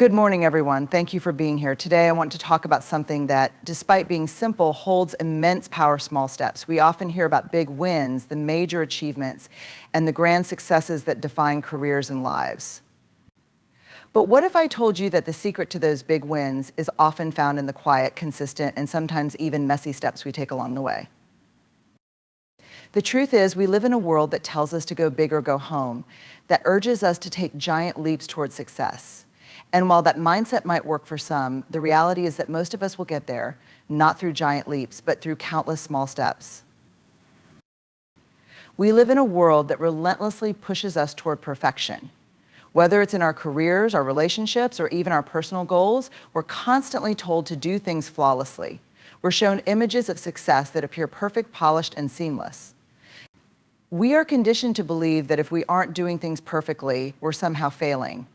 Good morning, everyone. Thank you for being here. Today, I want to talk about something that, despite being simple, holds immense power, small steps. We often hear about big wins, the major achievements, and the grand successes that define careers and lives. But what if I told you that the secret to those big wins is often found in the quiet, consistent, and sometimes even messy steps we take along the way? The truth is, we live in a world that tells us to go big or go home, that urges us to take giant leaps toward success. And while that mindset might work for some, the reality is that most of us will get there, not through giant leaps, but through countless small steps. We live in a world that relentlessly pushes us toward perfection. Whether it's in our careers, our relationships, or even our personal goals, we're constantly told to do things flawlessly. We're shown images of success that appear perfect, polished, and seamless. We are conditioned to believe that if we aren't doing things perfectly, we're somehow failing.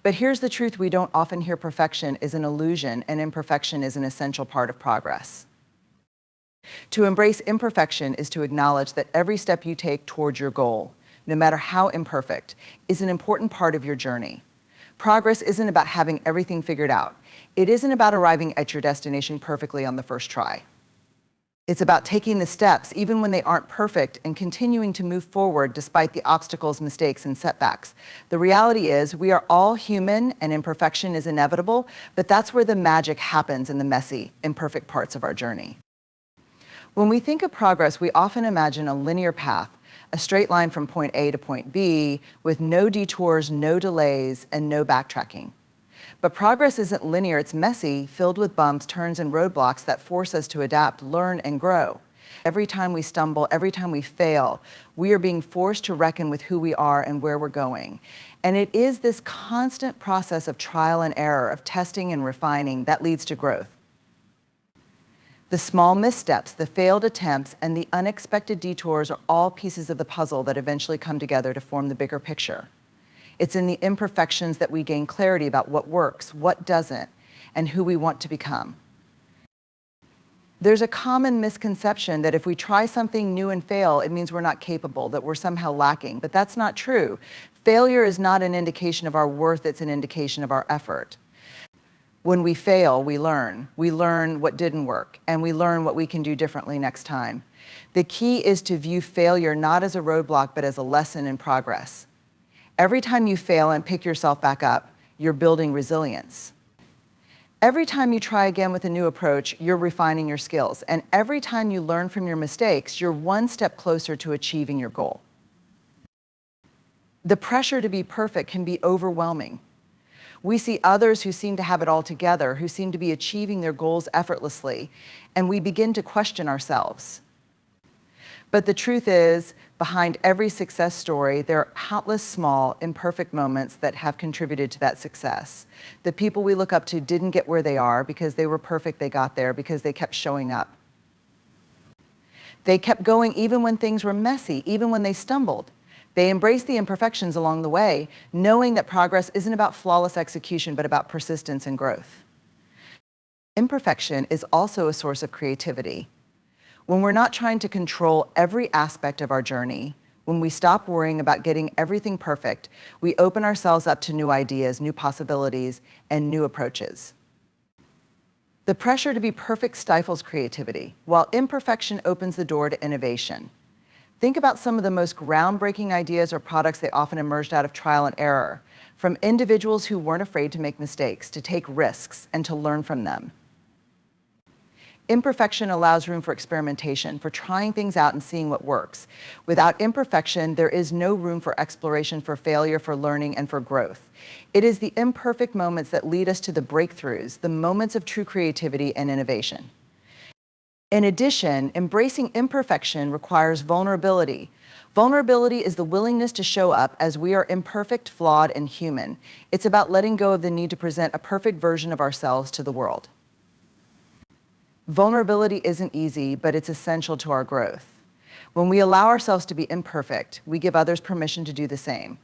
But here's the truth: we don't often hear perfection is an illusion, and imperfection is an essential part of progress. To embrace imperfection is to acknowledge that every step you take towards your goal, no matter how imperfect, is an important part of your journey. Progress isn't about having everything figured out. It isn't about arriving at your destination perfectly on the first try. It's about taking the steps, even when they aren't perfect, and continuing to move forward despite the obstacles, mistakes, and setbacks. The reality is, we are all human and imperfection is inevitable, but that's where the magic happens in the messy, imperfect parts of our journey. When we think of progress, we often imagine a linear path, a straight line from point A to point B, with no detours, no delays, and no backtracking. But progress isn't linear, it's messy, filled with bumps, turns, and roadblocks that force us to adapt, learn, and grow. Every time we stumble, every time we fail, we are being forced to reckon with who we are and where we're going. And it is this constant process of trial and error, of testing and refining, that leads to growth. The small missteps, the failed attempts, and the unexpected detours are all pieces of the puzzle that eventually come together to form the bigger picture. It's in the imperfections that we gain clarity about what works, what doesn't, and who we want to become. There's a common misconception that if we try something new and fail, it means we're not capable, that we're somehow lacking, but that's not true. Failure is not an indication of our worth, it's an indication of our effort. When we fail, we learn. We learn what didn't work, and we learn what we can do differently next time. The key is to view failure not as a roadblock, but as a lesson in progress. Every time you fail and pick yourself back up, you're building resilience. Every time you try again with a new approach, you're refining your skills. And every time you learn from your mistakes, you're one step closer to achieving your goal. The pressure to be perfect can be overwhelming. We see others who seem to have it all together, who seem to be achieving their goals effortlessly, and we begin to question ourselves. But the truth is, behind every success story, there are countless small, imperfect moments that have contributed to that success. The people we look up to didn't get where they are because they were perfect, they got there because they kept showing up. They kept going even when things were messy, even when they stumbled. They embraced the imperfections along the way, knowing that progress isn't about flawless execution, but about persistence and growth. Imperfection is also a source of creativity. When we're not trying to control every aspect of our journey, when we stop worrying about getting everything perfect, we open ourselves up to new ideas, new possibilities, and new approaches. The pressure to be perfect stifles creativity, while imperfection opens the door to innovation. Think about some of the most groundbreaking ideas or products that often emerged out of trial and error, from individuals who weren't afraid to make mistakes, to take risks, and to learn from them. Imperfection allows room for experimentation, for trying things out and seeing what works. Without imperfection, there is no room for exploration, for failure, for learning, and for growth. It is the imperfect moments that lead us to the breakthroughs, the moments of true creativity and innovation. In addition, embracing imperfection requires vulnerability. Vulnerability is the willingness to show up as we are imperfect, flawed, and human. It's about letting go of the need to present a perfect version of ourselves to the world. Vulnerability isn't easy, but it's essential to our growth. When we allow ourselves to be imperfect, we give others permission to do the same.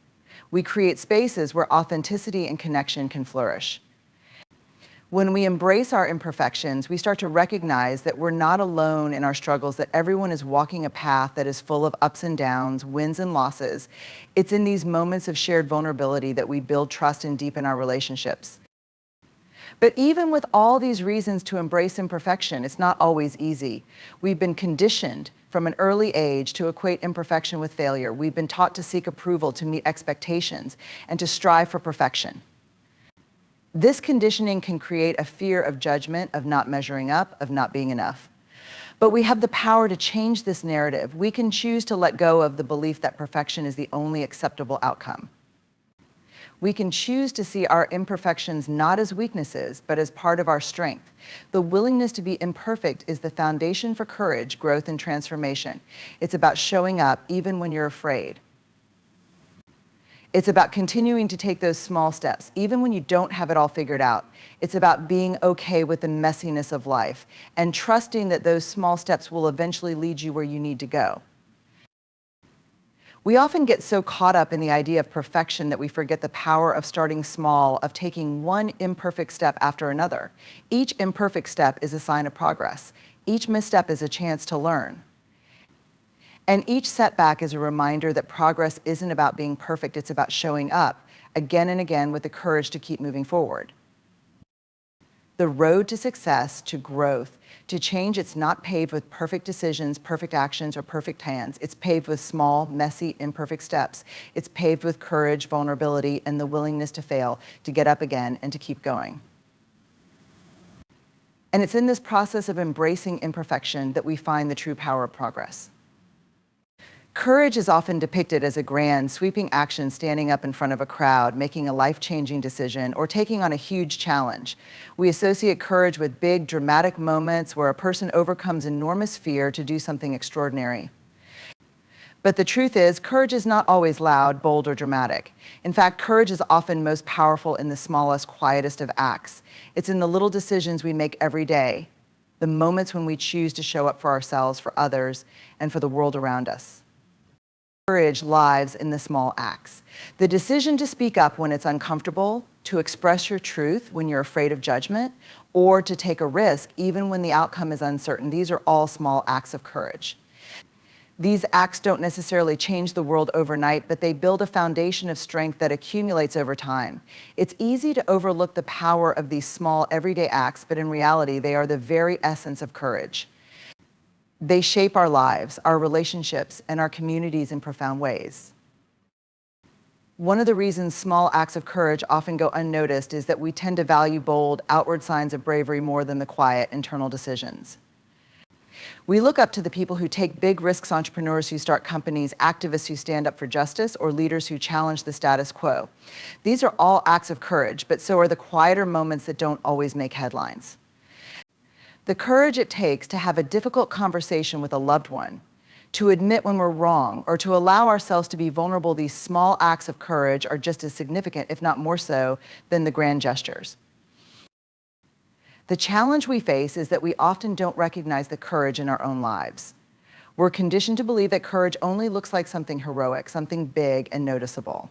We create spaces where authenticity and connection can flourish. When we embrace our imperfections, we start to recognize that we're not alone in our struggles, that everyone is walking a path that is full of ups and downs, wins and losses. It's in these moments of shared vulnerability that we build trust and deepen our relationships. But even with all these reasons to embrace imperfection, it's not always easy. We've been conditioned from an early age to equate imperfection with failure. We've been taught to seek approval, to meet expectations, and to strive for perfection. This conditioning can create a fear of judgment, of not measuring up, of not being enough. But we have the power to change this narrative. We can choose to let go of the belief that perfection is the only acceptable outcome. We can choose to see our imperfections not as weaknesses, but as part of our strength. The willingness to be imperfect is the foundation for courage, growth, and transformation. It's about showing up even when you're afraid. It's about continuing to take those small steps, even when you don't have it all figured out. It's about being okay with the messiness of life and trusting that those small steps will eventually lead you where you need to go. We often get so caught up in the idea of perfection that we forget the power of starting small, of taking one imperfect step after another. Each imperfect step is a sign of progress. Each misstep is a chance to learn. And each setback is a reminder that progress isn't about being perfect, it's about showing up again and again with the courage to keep moving forward. The road to success, to growth, to change, it's not paved with perfect decisions, perfect actions, or perfect hands. It's paved with small, messy, imperfect steps. It's paved with courage, vulnerability, and the willingness to fail, to get up again, and to keep going. And it's in this process of embracing imperfection that we find the true power of progress. Courage is often depicted as a grand, sweeping action, standing up in front of a crowd, making a life-changing decision, or taking on a huge challenge. We associate courage with big, dramatic moments where a person overcomes enormous fear to do something extraordinary. But the truth is, courage is not always loud, bold, or dramatic. In fact, courage is often most powerful in the smallest, quietest of acts. It's in the little decisions we make every day, the moments when we choose to show up for ourselves, for others, and for the world around us. Courage lies in the small acts. The decision to speak up when it's uncomfortable, to express your truth when you're afraid of judgment, or to take a risk even when the outcome is uncertain. These are all small acts of courage. These acts don't necessarily change the world overnight, but they build a foundation of strength that accumulates over time. It's easy to overlook the power of these small, everyday acts, but in reality, they are the very essence of courage. They shape our lives, our relationships, and our communities in profound ways. One of the reasons small acts of courage often go unnoticed is that we tend to value bold, outward signs of bravery more than the quiet, internal decisions. We look up to the people who take big risks, entrepreneurs who start companies, activists who stand up for justice, or leaders who challenge the status quo. These are all acts of courage, but so are the quieter moments that don't always make headlines. The courage it takes to have a difficult conversation with a loved one, to admit when we're wrong, or to allow ourselves to be vulnerable, these small acts of courage are just as significant, if not more so, than the grand gestures. The challenge we face is that we often don't recognize the courage in our own lives. We're conditioned to believe that courage only looks like something heroic, something big and noticeable.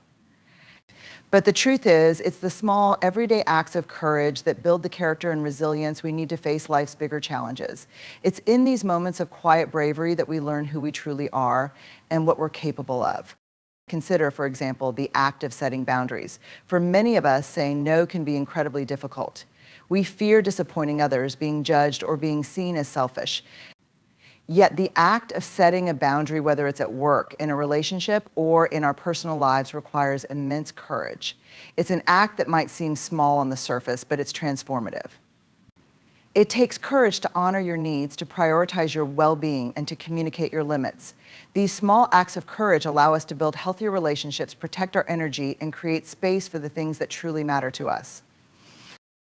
But the truth is, it's the small, everyday acts of courage that build the character and resilience we need to face life's bigger challenges. It's in these moments of quiet bravery that we learn who we truly are and what we're capable of. Consider, for example, the act of setting boundaries. For many of us, saying no can be incredibly difficult. We fear disappointing others, being judged, or being seen as selfish. Yet the act of setting a boundary, whether it's at work, in a relationship, or in our personal lives, requires immense courage. It's an act that might seem small on the surface, but it's transformative. It takes courage to honor your needs, to prioritize your well-being, and to communicate your limits. These small acts of courage allow us to build healthier relationships, protect our energy, and create space for the things that truly matter to us.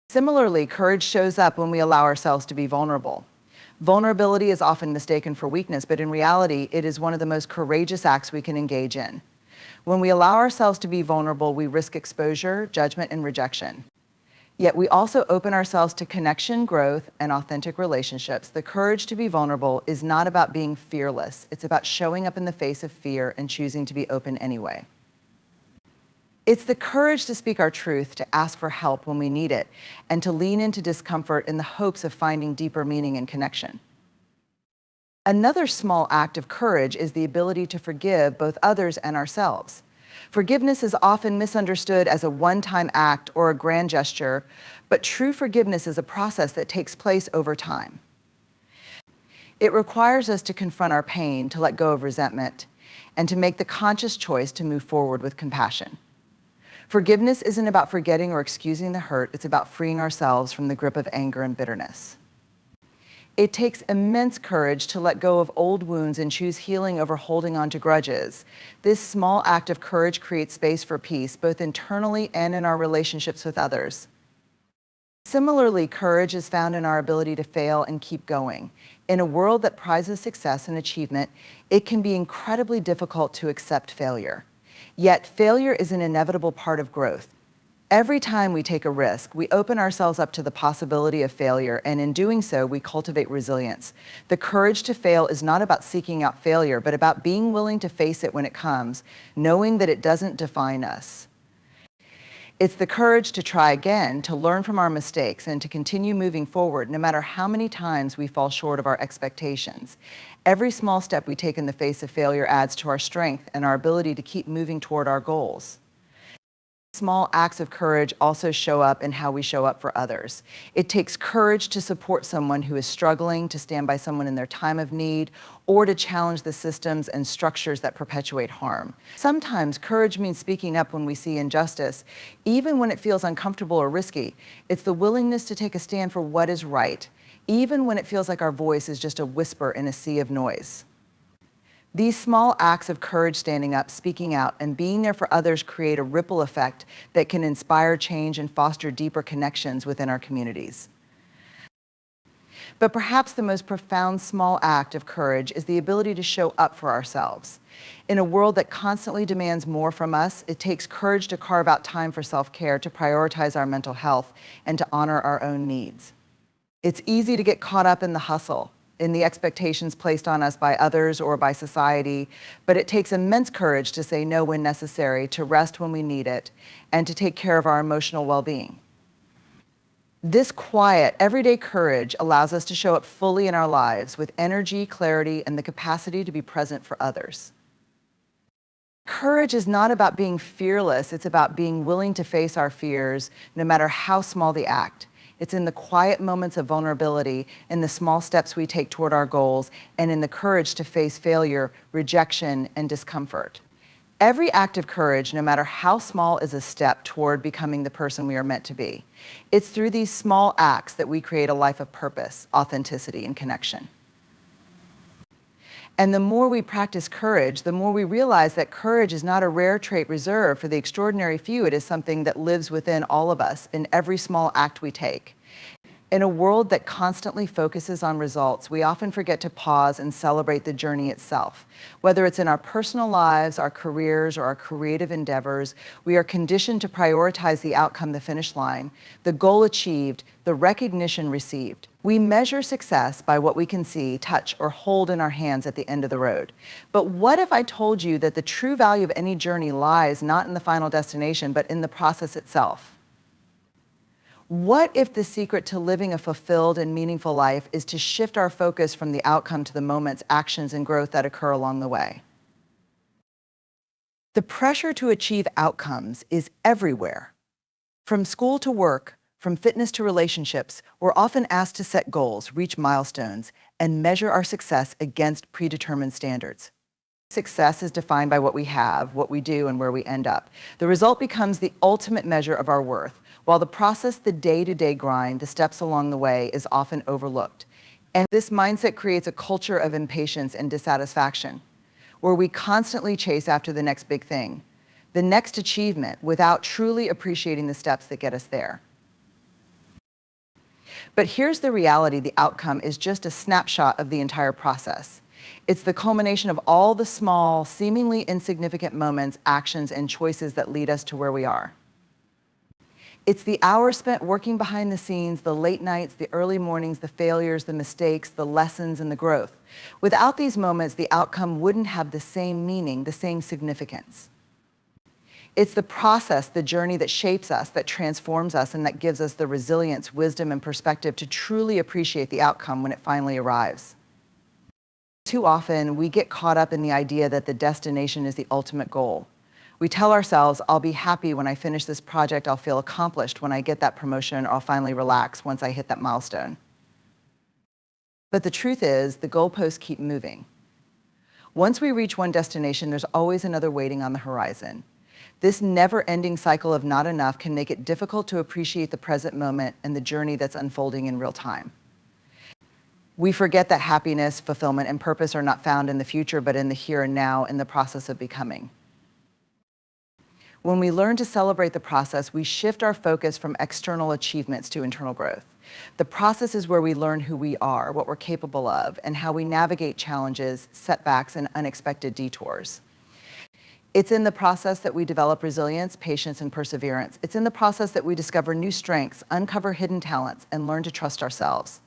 Similarly, courage shows up when we allow ourselves to be vulnerable. Vulnerability is often mistaken for weakness, but in reality, it is one of the most courageous acts we can engage in. When we allow ourselves to be vulnerable, we risk exposure, judgment, and rejection. Yet we also open ourselves to connection, growth, and authentic relationships. The courage to be vulnerable is not about being fearless. It's about showing up in the face of fear and choosing to be open anyway. It's the courage to speak our truth, to ask for help when we need it, and to lean into discomfort in the hopes of finding deeper meaning and connection. Another small act of courage is the ability to forgive both others and ourselves. Forgiveness is often misunderstood as a one-time act or a grand gesture, but true forgiveness is a process that takes place over time. It requires us to confront our pain, to let go of resentment, and to make the conscious choice to move forward with compassion. Forgiveness isn't about forgetting or excusing the hurt, it's about freeing ourselves from the grip of anger and bitterness. It takes immense courage to let go of old wounds and choose healing over holding on to grudges. This small act of courage creates space for peace, both internally and in our relationships with others. Similarly, courage is found in our ability to fail and keep going. In a world that prizes success and achievement, it can be incredibly difficult to accept failure. Yet, failure is an inevitable part of growth. Every time we take a risk, we open ourselves up to the possibility of failure, and in doing so, we cultivate resilience. The courage to fail is not about seeking out failure, but about being willing to face it when it comes, knowing that it doesn't define us. It's the courage to try again, to learn from our mistakes, and to continue moving forward, no matter how many times we fall short of our expectations. Every small step we take in the face of failure adds to our strength and our ability to keep moving toward our goals. Small acts of courage also show up in how we show up for others. It takes courage to support someone who is struggling, to stand by someone in their time of need, or to challenge the systems and structures that perpetuate harm. Sometimes courage means speaking up when we see injustice, even when it feels uncomfortable or risky. It's the willingness to take a stand for what is right, even when it feels like our voice is just a whisper in a sea of noise. These small acts of courage, standing up, speaking out, and being there for others create a ripple effect that can inspire change and foster deeper connections within our communities. But perhaps the most profound small act of courage is the ability to show up for ourselves. In a world that constantly demands more from us, it takes courage to carve out time for self-care, to prioritize our mental health, and to honor our own needs. It's easy to get caught up in the hustle, in the expectations placed on us by others or by society, but it takes immense courage to say no when necessary, to rest when we need it, and to take care of our emotional well-being. This quiet, everyday courage allows us to show up fully in our lives with energy, clarity, and the capacity to be present for others. Courage is not about being fearless, it's about being willing to face our fears, no matter how small the act. It's in the quiet moments of vulnerability, in the small steps we take toward our goals, and in the courage to face failure, rejection, and discomfort. Every act of courage, no matter how small, is a step toward becoming the person we are meant to be. It's through these small acts that we create a life of purpose, authenticity, and connection. And the more we practice courage, the more we realize that courage is not a rare trait reserved for the extraordinary few. It is something that lives within all of us in every small act we take. In a world that constantly focuses on results, we often forget to pause and celebrate the journey itself. Whether it's in our personal lives, our careers, or our creative endeavors, we are conditioned to prioritize the outcome, the finish line, the goal achieved, the recognition received. We measure success by what we can see, touch, or hold in our hands at the end of the road. But what if I told you that the true value of any journey lies not in the final destination, but in the process itself? What if the secret to living a fulfilled and meaningful life is to shift our focus from the outcome to the moments, actions, and growth that occur along the way? The pressure to achieve outcomes is everywhere. From school to work, from fitness to relationships, we're often asked to set goals, reach milestones, and measure our success against predetermined standards. Success is defined by what we have, what we do, and where we end up. The result becomes the ultimate measure of our worth, while the process, the day-to-day grind, the steps along the way, is often overlooked. And this mindset creates a culture of impatience and dissatisfaction, where we constantly chase after the next big thing, the next achievement, without truly appreciating the steps that get us there. But here's the reality: the outcome is just a snapshot of the entire process. It's the culmination of all the small, seemingly insignificant moments, actions, and choices that lead us to where we are. It's the hours spent working behind the scenes, the late nights, the early mornings, the failures, the mistakes, the lessons, and the growth. Without these moments, the outcome wouldn't have the same meaning, the same significance. It's the process, the journey that shapes us, that transforms us, and that gives us the resilience, wisdom, and perspective to truly appreciate the outcome when it finally arrives. Too often, we get caught up in the idea that the destination is the ultimate goal. We tell ourselves, I'll be happy when I finish this project, I'll feel accomplished when I get that promotion, or I'll finally relax once I hit that milestone. But the truth is, the goalposts keep moving. Once we reach one destination, there's always another waiting on the horizon. This never-ending cycle of not enough can make it difficult to appreciate the present moment and the journey that's unfolding in real time. We forget that happiness, fulfillment, and purpose are not found in the future, but in the here and now, in the process of becoming. When we learn to celebrate the process, we shift our focus from external achievements to internal growth. The process is where we learn who we are, what we're capable of, and how we navigate challenges, setbacks, and unexpected detours. It's in the process that we develop resilience, patience, and perseverance. It's in the process that we discover new strengths, uncover hidden talents, and learn to trust ourselves.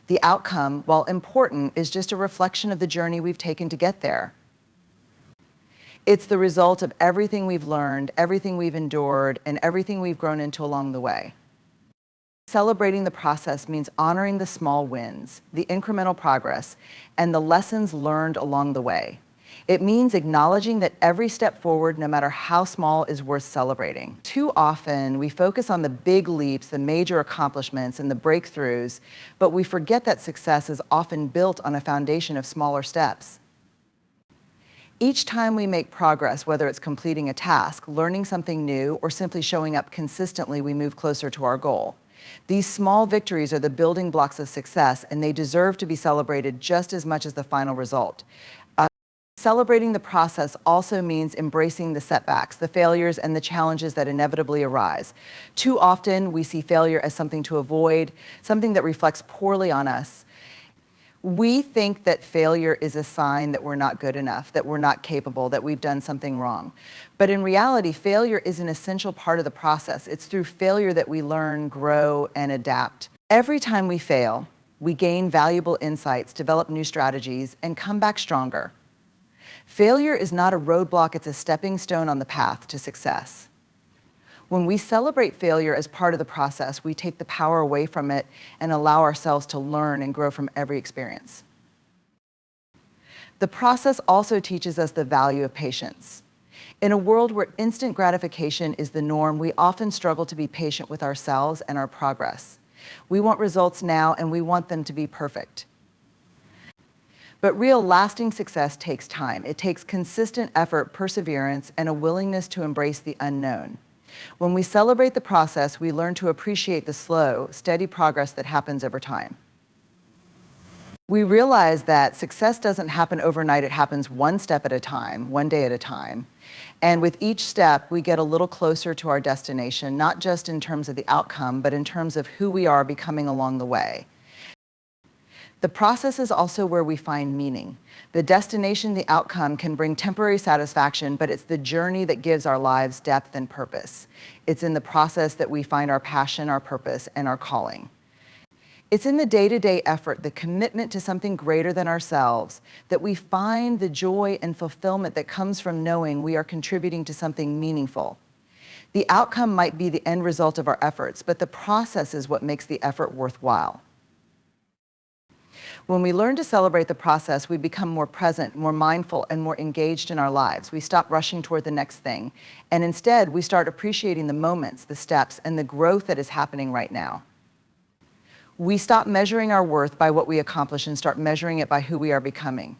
The outcome, while important, is just a reflection of the journey we've taken to get there. It's the result of everything we've learned, everything we've endured, and everything we've grown into along the way. Celebrating the process means honoring the small wins, the incremental progress, and the lessons learned along the way. It means acknowledging that every step forward, no matter how small, is worth celebrating. Too often, we focus on the big leaps, the major accomplishments, and the breakthroughs, but we forget that success is often built on a foundation of smaller steps. Each time we make progress, whether it's completing a task, learning something new, or simply showing up consistently, we move closer to our goal. These small victories are the building blocks of success, and they deserve to be celebrated just as much as the final result. Celebrating the process also means embracing the setbacks, the failures, and the challenges that inevitably arise. Too often, we see failure as something to avoid, something that reflects poorly on us. We think that failure is a sign that we're not good enough, that we're not capable, that we've done something wrong. But in reality, failure is an essential part of the process. It's through failure that we learn, grow, and adapt. Every time we fail, we gain valuable insights, develop new strategies, and come back stronger. Failure is not a roadblock, it's a stepping stone on the path to success. When we celebrate failure as part of the process, we take the power away from it and allow ourselves to learn and grow from every experience. The process also teaches us the value of patience. In a world where instant gratification is the norm, we often struggle to be patient with ourselves and our progress. We want results now, and we want them to be perfect. But real lasting success takes time. It takes consistent effort, perseverance, and a willingness to embrace the unknown. When we celebrate the process, we learn to appreciate the slow, steady progress that happens over time. We realize that success doesn't happen overnight. It happens one step at a time, one day at a time. And with each step, we get a little closer to our destination, not just in terms of the outcome, but in terms of who we are becoming along the way. The process is also where we find meaning. The destination, the outcome, can bring temporary satisfaction, but it's the journey that gives our lives depth and purpose. It's in the process that we find our passion, our purpose, and our calling. It's in the day-to-day effort, the commitment to something greater than ourselves, that we find the joy and fulfillment that comes from knowing we are contributing to something meaningful. The outcome might be the end result of our efforts, but the process is what makes the effort worthwhile. When we learn to celebrate the process, we become more present, more mindful, and more engaged in our lives. We stop rushing toward the next thing, and instead, we start appreciating the moments, the steps, and the growth that is happening right now. We stop measuring our worth by what we accomplish and start measuring it by who we are becoming.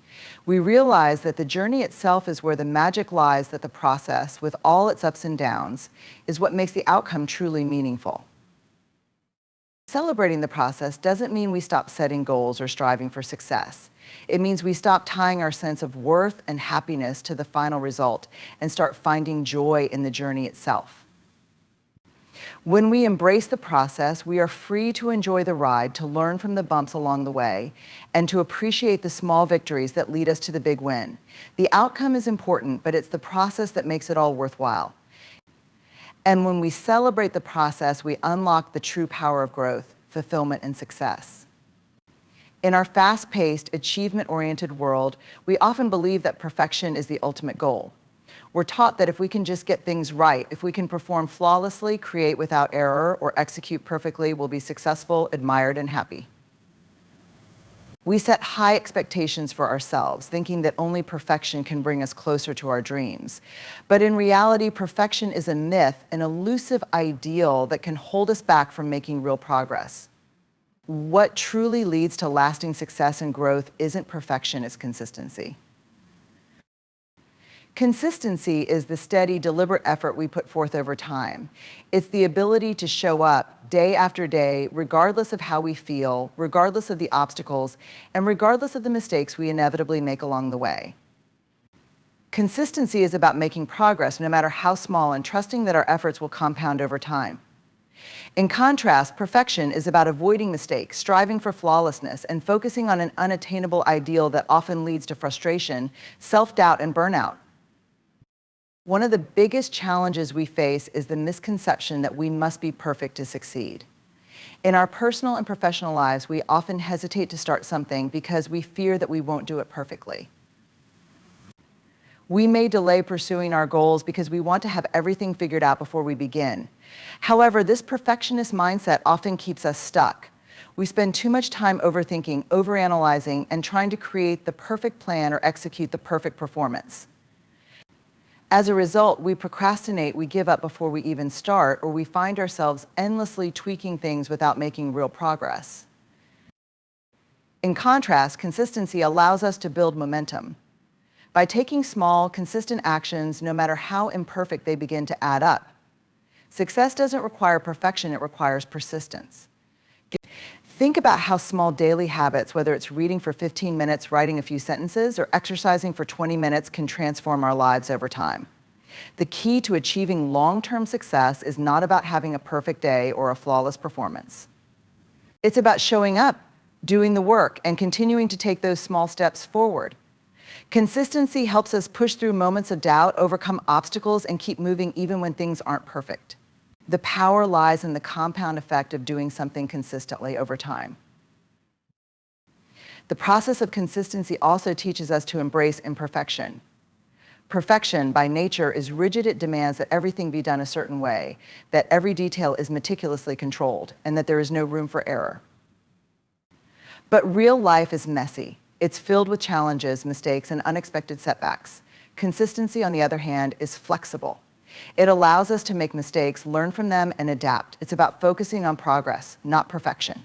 We realize that the journey itself is where the magic lies, that the process, with all its ups and downs, is what makes the outcome truly meaningful. Celebrating the process doesn't mean we stop setting goals or striving for success. It means we stop tying our sense of worth and happiness to the final result and start finding joy in the journey itself. When we embrace the process, we are free to enjoy the ride, to learn from the bumps along the way, and to appreciate the small victories that lead us to the big win. The outcome is important, but it's the process that makes it all worthwhile. And when we celebrate the process, we unlock the true power of growth, fulfillment, and success. In our fast-paced, achievement-oriented world, we often believe that perfection is the ultimate goal. We're taught that if we can just get things right, if we can perform flawlessly, create without error, or execute perfectly, we'll be successful, admired, and happy. We set high expectations for ourselves, thinking that only perfection can bring us closer to our dreams. But in reality, perfection is a myth, an elusive ideal that can hold us back from making real progress. What truly leads to lasting success and growth isn't perfection, it's consistency. Consistency is the steady, deliberate effort we put forth over time. It's the ability to show up day after day, regardless of how we feel, regardless of the obstacles, and regardless of the mistakes we inevitably make along the way. Consistency is about making progress, no matter how small, and trusting that our efforts will compound over time. In contrast, perfection is about avoiding mistakes, striving for flawlessness, and focusing on an unattainable ideal that often leads to frustration, self-doubt, and burnout. One of the biggest challenges we face is the misconception that we must be perfect to succeed. In our personal and professional lives, we often hesitate to start something because we fear that we won't do it perfectly. We may delay pursuing our goals because we want to have everything figured out before we begin. However, this perfectionist mindset often keeps us stuck. We spend too much time overthinking, overanalyzing, and trying to create the perfect plan or execute the perfect performance. As a result, we procrastinate, we give up before we even start, or we find ourselves endlessly tweaking things without making real progress. In contrast, consistency allows us to build momentum. By taking small, consistent actions, no matter how imperfect, they begin to add up. Success doesn't require perfection, it requires persistence. Think about how small daily habits, whether it's reading for 15 minutes, writing a few sentences, or exercising for 20 minutes, can transform our lives over time. The key to achieving long-term success is not about having a perfect day or a flawless performance. It's about showing up, doing the work, and continuing to take those small steps forward. Consistency helps us push through moments of doubt, overcome obstacles, and keep moving even when things aren't perfect. The power lies in the compound effect of doing something consistently over time. The process of consistency also teaches us to embrace imperfection. Perfection, by nature, is rigid. It demands that everything be done a certain way, that every detail is meticulously controlled, and that there is no room for error. But real life is messy. It's filled with challenges, mistakes, and unexpected setbacks. Consistency, on the other hand, is flexible. It allows us to make mistakes, learn from them, and adapt. It's about focusing on progress, not perfection.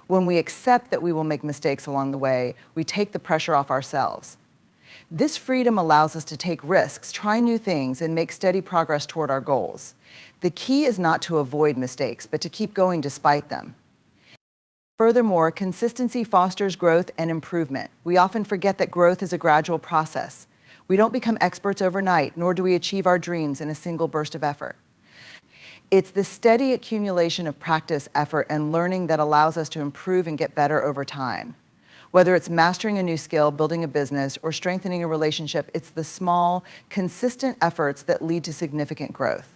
When we accept that we will make mistakes along the way, we take the pressure off ourselves. This freedom allows us to take risks, try new things, and make steady progress toward our goals. The key is not to avoid mistakes, but to keep going despite them. Furthermore, consistency fosters growth and improvement. We often forget that growth is a gradual process. We don't become experts overnight, nor do we achieve our dreams in a single burst of effort. It's the steady accumulation of practice, effort, and learning that allows us to improve and get better over time. Whether it's mastering a new skill, building a business, or strengthening a relationship, it's the small, consistent efforts that lead to significant growth.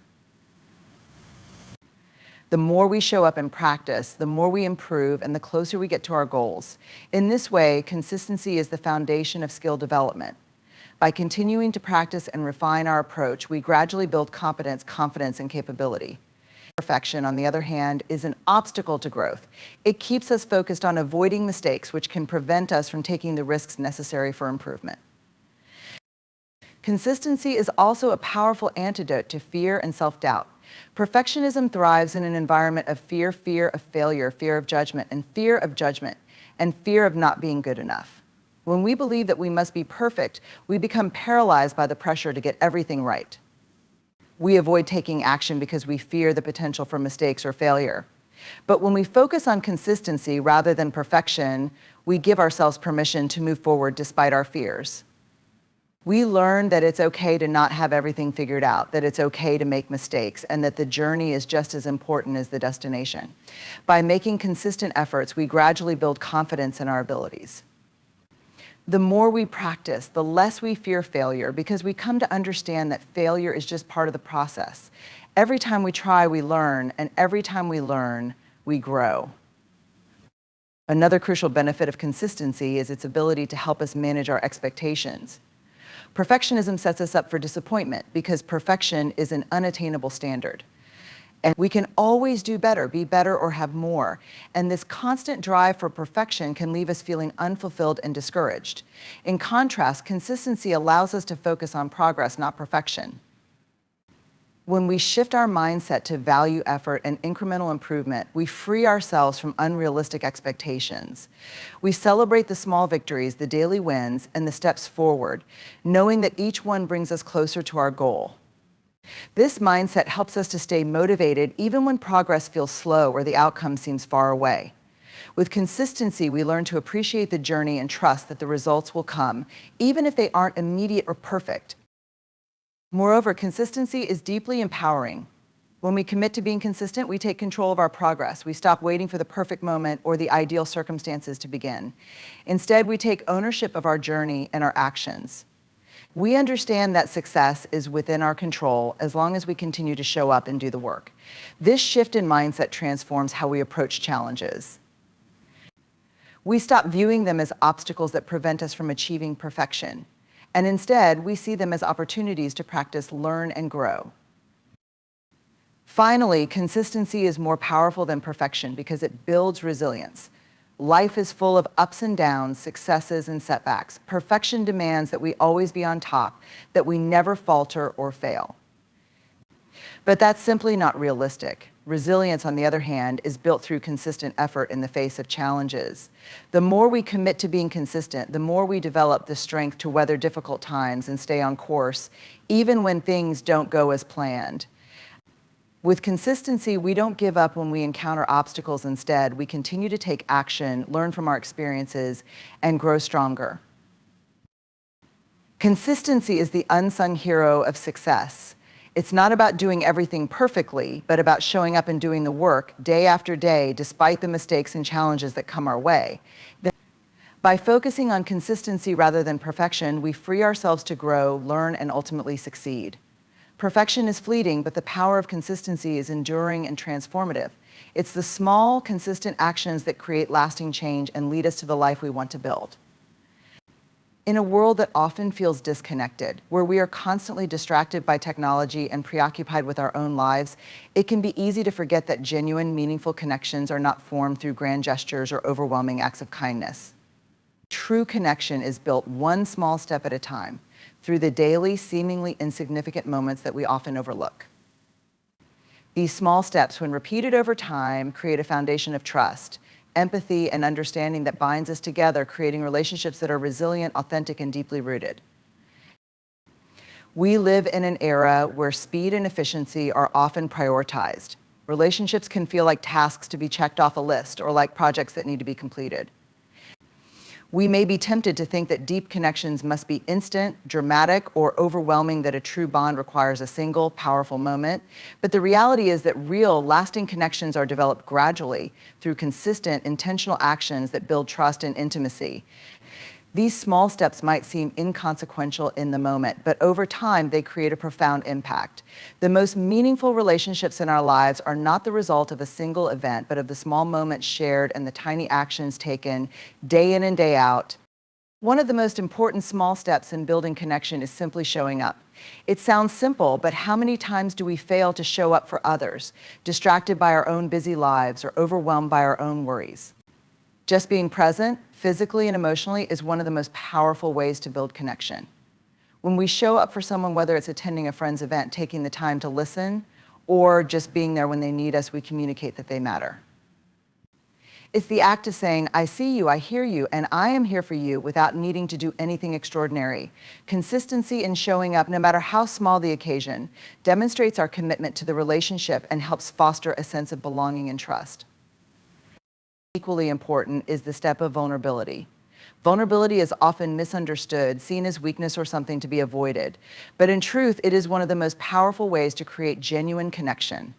The more we show up and practice, the more we improve and the closer we get to our goals. In this way, consistency is the foundation of skill development. By continuing to practice and refine our approach, we gradually build competence, confidence, and capability. Perfection, on the other hand, is an obstacle to growth. It keeps us focused on avoiding mistakes, which can prevent us from taking the risks necessary for improvement. Consistency is also a powerful antidote to fear and self-doubt. Perfectionism thrives in an environment of fear, fear of failure, fear of judgment, and fear of not being good enough. When we believe that we must be perfect, we become paralyzed by the pressure to get everything right. We avoid taking action because we fear the potential for mistakes or failure. But when we focus on consistency rather than perfection, we give ourselves permission to move forward despite our fears. We learn that it's okay to not have everything figured out, that it's okay to make mistakes, and that the journey is just as important as the destination. By making consistent efforts, we gradually build confidence in our abilities. The more we practice, the less we fear failure, because we come to understand that failure is just part of the process. Every time we try, we learn, and every time we learn, we grow. Another crucial benefit of consistency is its ability to help us manage our expectations. Perfectionism sets us up for disappointment because perfection is an unattainable standard. And we can always do better, be better, or have more. And this constant drive for perfection can leave us feeling unfulfilled and discouraged. In contrast, consistency allows us to focus on progress, not perfection. When we shift our mindset to value effort and incremental improvement, we free ourselves from unrealistic expectations. We celebrate the small victories, the daily wins, and the steps forward, knowing that each one brings us closer to our goal. This mindset helps us to stay motivated even when progress feels slow or the outcome seems far away. With consistency, we learn to appreciate the journey and trust that the results will come, even if they aren't immediate or perfect. Moreover, consistency is deeply empowering. When we commit to being consistent, we take control of our progress. We stop waiting for the perfect moment or the ideal circumstances to begin. Instead, we take ownership of our journey and our actions. We understand that success is within our control as long as we continue to show up and do the work. This shift in mindset transforms how we approach challenges. We stop viewing them as obstacles that prevent us from achieving perfection, and instead we see them as opportunities to practice, learn, and grow. Finally, consistency is more powerful than perfection because it builds resilience. Life is full of ups and downs, successes and setbacks. Perfection demands that we always be on top, that we never falter or fail. But that's simply not realistic. Resilience, on the other hand, is built through consistent effort in the face of challenges. The more we commit to being consistent, the more we develop the strength to weather difficult times and stay on course, even when things don't go as planned. With consistency, we don't give up when we encounter obstacles. Instead, we continue to take action, learn from our experiences, and grow stronger. Consistency is the unsung hero of success. It's not about doing everything perfectly, but about showing up and doing the work day after day, despite the mistakes and challenges that come our way. By focusing on consistency rather than perfection, we free ourselves to grow, learn, and ultimately succeed. Perfection is fleeting, but the power of consistency is enduring and transformative. It's the small, consistent actions that create lasting change and lead us to the life we want to build. In a world that often feels disconnected, where we are constantly distracted by technology and preoccupied with our own lives, it can be easy to forget that genuine, meaningful connections are not formed through grand gestures or overwhelming acts of kindness. True connection is built one small step at a time, through the daily, seemingly insignificant moments that we often overlook. These small steps, when repeated over time, create a foundation of trust, empathy, and understanding that binds us together, creating relationships that are resilient, authentic, and deeply rooted. We live in an era where speed and efficiency are often prioritized. Relationships can feel like tasks to be checked off a list or like projects that need to be completed. We may be tempted to think that deep connections must be instant, dramatic, or overwhelming, that a true bond requires a single, powerful moment. But the reality is that real, lasting connections are developed gradually through consistent, intentional actions that build trust and intimacy. These small steps might seem inconsequential in the moment, but over time, they create a profound impact. The most meaningful relationships in our lives are not the result of a single event, but of the small moments shared and the tiny actions taken day in and day out. One of the most important small steps in building connection is simply showing up. It sounds simple, but how many times do we fail to show up for others, distracted by our own busy lives or overwhelmed by our own worries? Just being present, physically and emotionally, is one of the most powerful ways to build connection. When we show up for someone, whether it's attending a friend's event, taking the time to listen, or just being there when they need us, we communicate that they matter. It's the act of saying, I see you, I hear you, and I am here for you, without needing to do anything extraordinary. Consistency in showing up, no matter how small the occasion, demonstrates our commitment to the relationship and helps foster a sense of belonging and trust. Equally important is the step of vulnerability. Vulnerability is often misunderstood, seen as weakness or something to be avoided. But in truth, it is one of the most powerful ways to create genuine connection.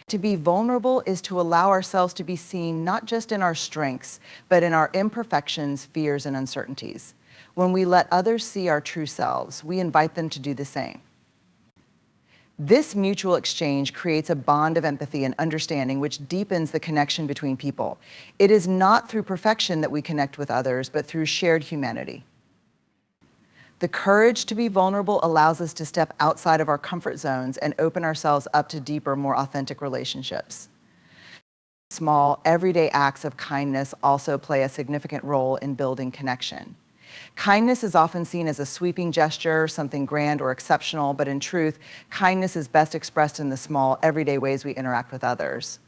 To be vulnerable is to allow ourselves to be seen not just in our strengths, but in our imperfections, fears, and uncertainties. When we let others see our true selves, we invite them to do the same. This mutual exchange creates a bond of empathy and understanding which deepens the connection between people. It is not through perfection that we connect with others, but through shared humanity. The courage to be vulnerable allows us to step outside of our comfort zones and open ourselves up to deeper, more authentic relationships. Small, everyday acts of kindness also play a significant role in building connection. Kindness is often seen as a sweeping gesture, something grand or exceptional, but in truth, kindness is best expressed in the small, everyday ways we interact with others.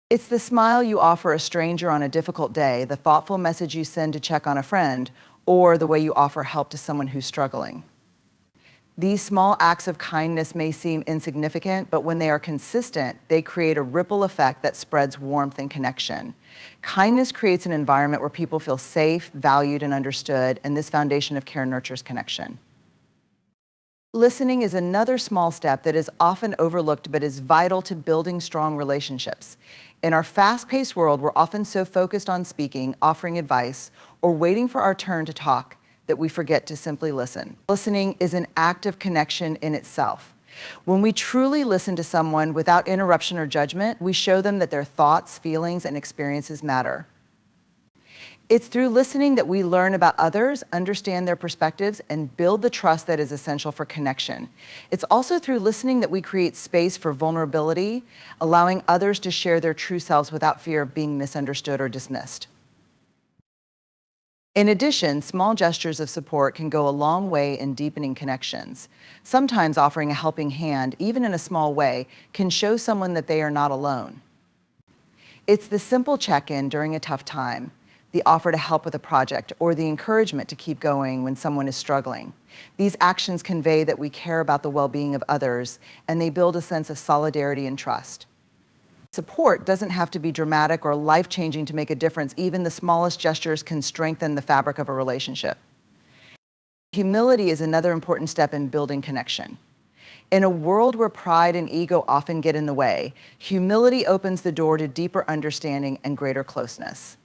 It's the smile you offer a stranger on a difficult day, the thoughtful message you send to check on a friend, or the way you offer help to someone who's struggling. These small acts of kindness may seem insignificant, but when they are consistent, they create a ripple effect that spreads warmth and connection. Kindness creates an environment where people feel safe, valued, and understood, and this foundation of care nurtures connection. Listening is another small step that is often overlooked but is vital to building strong relationships. In our fast-paced world, we're often so focused on speaking, offering advice, or waiting for our turn to talk that we forget to simply listen. Listening is an act of connection in itself. When we truly listen to someone without interruption or judgment, we show them that their thoughts, feelings, and experiences matter. It's through listening that we learn about others, understand their perspectives, and build the trust that is essential for connection. It's also through listening that we create space for vulnerability, allowing others to share their true selves without fear of being misunderstood or dismissed. In addition, small gestures of support can go a long way in deepening connections. Sometimes offering a helping hand, even in a small way, can show someone that they are not alone. It's the simple check-in during a tough time, the offer to help with a project, or the encouragement to keep going when someone is struggling. These actions convey that we care about the well-being of others, and they build a sense of solidarity and trust. Support doesn't have to be dramatic or life-changing to make a difference. Even the smallest gestures can strengthen the fabric of a relationship. Humility is another important step in building connection. In a world where pride and ego often get in the way, humility opens the door to deeper understanding and greater closeness.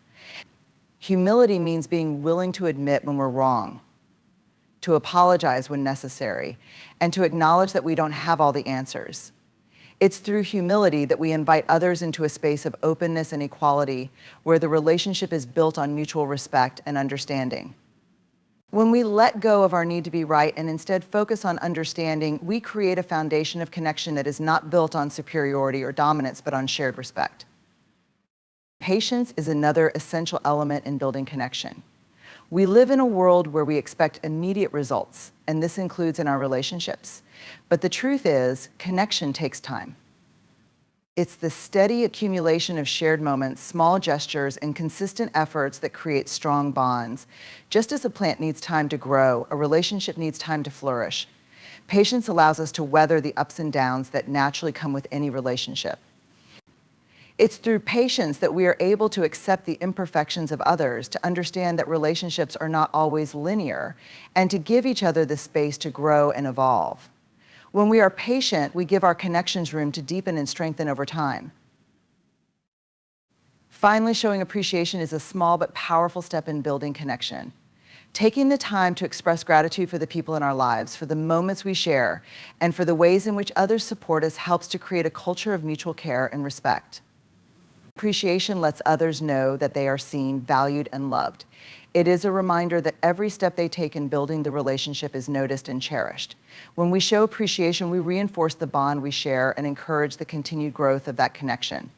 Humility means being willing to admit when we're wrong, to apologize when necessary, and to acknowledge that we don't have all the answers. It's through humility that we invite others into a space of openness and equality, where the relationship is built on mutual respect and understanding. When we let go of our need to be right and instead focus on understanding, we create a foundation of connection that is not built on superiority or dominance, but on shared respect. Patience is another essential element in building connection. We live in a world where we expect immediate results, and this includes in our relationships. But the truth is, connection takes time. It's the steady accumulation of shared moments, small gestures, and consistent efforts that create strong bonds. Just as a plant needs time to grow, a relationship needs time to flourish. Patience allows us to weather the ups and downs that naturally come with any relationship. It's through patience that we are able to accept the imperfections of others, to understand that relationships are not always linear, and to give each other the space to grow and evolve. When we are patient, we give our connections room to deepen and strengthen over time. Finally, showing appreciation is a small but powerful step in building connection. Taking the time to express gratitude for the people in our lives, for the moments we share, and for the ways in which others support us helps to create a culture of mutual care and respect. Appreciation lets others know that they are seen, valued, and loved. It is a reminder that every step they take in building the relationship is noticed and cherished. When we show appreciation, we reinforce the bond we share and encourage the continued growth of that connection.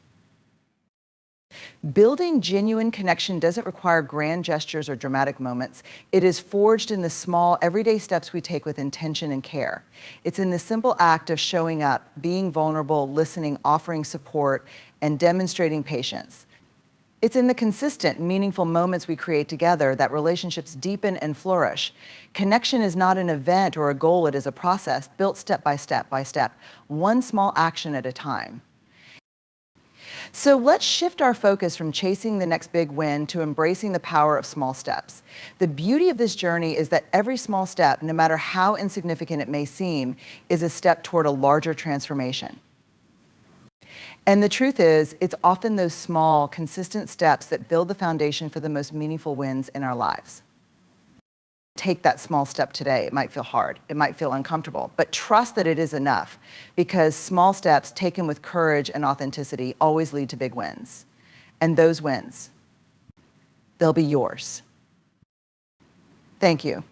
Building genuine connection doesn't require grand gestures or dramatic moments. It is forged in the small, everyday steps we take with intention and care. It's in the simple act of showing up, being vulnerable, listening, offering support, and demonstrating patience. It's in the consistent, meaningful moments we create together that relationships deepen and flourish. Connection is not an event or a goal, it is a process built step by step, one small action at a time. So let's shift our focus from chasing the next big win to embracing the power of small steps. The beauty of this journey is that every small step, no matter how insignificant it may seem, is a step toward a larger transformation. And the truth is, it's often those small, consistent steps that build the foundation for the most meaningful wins in our lives. Take that small step today. It might feel hard. It might feel uncomfortable, but trust that it is enough, because small steps taken with courage and authenticity always lead to big wins. And those wins, they'll be yours. Thank you.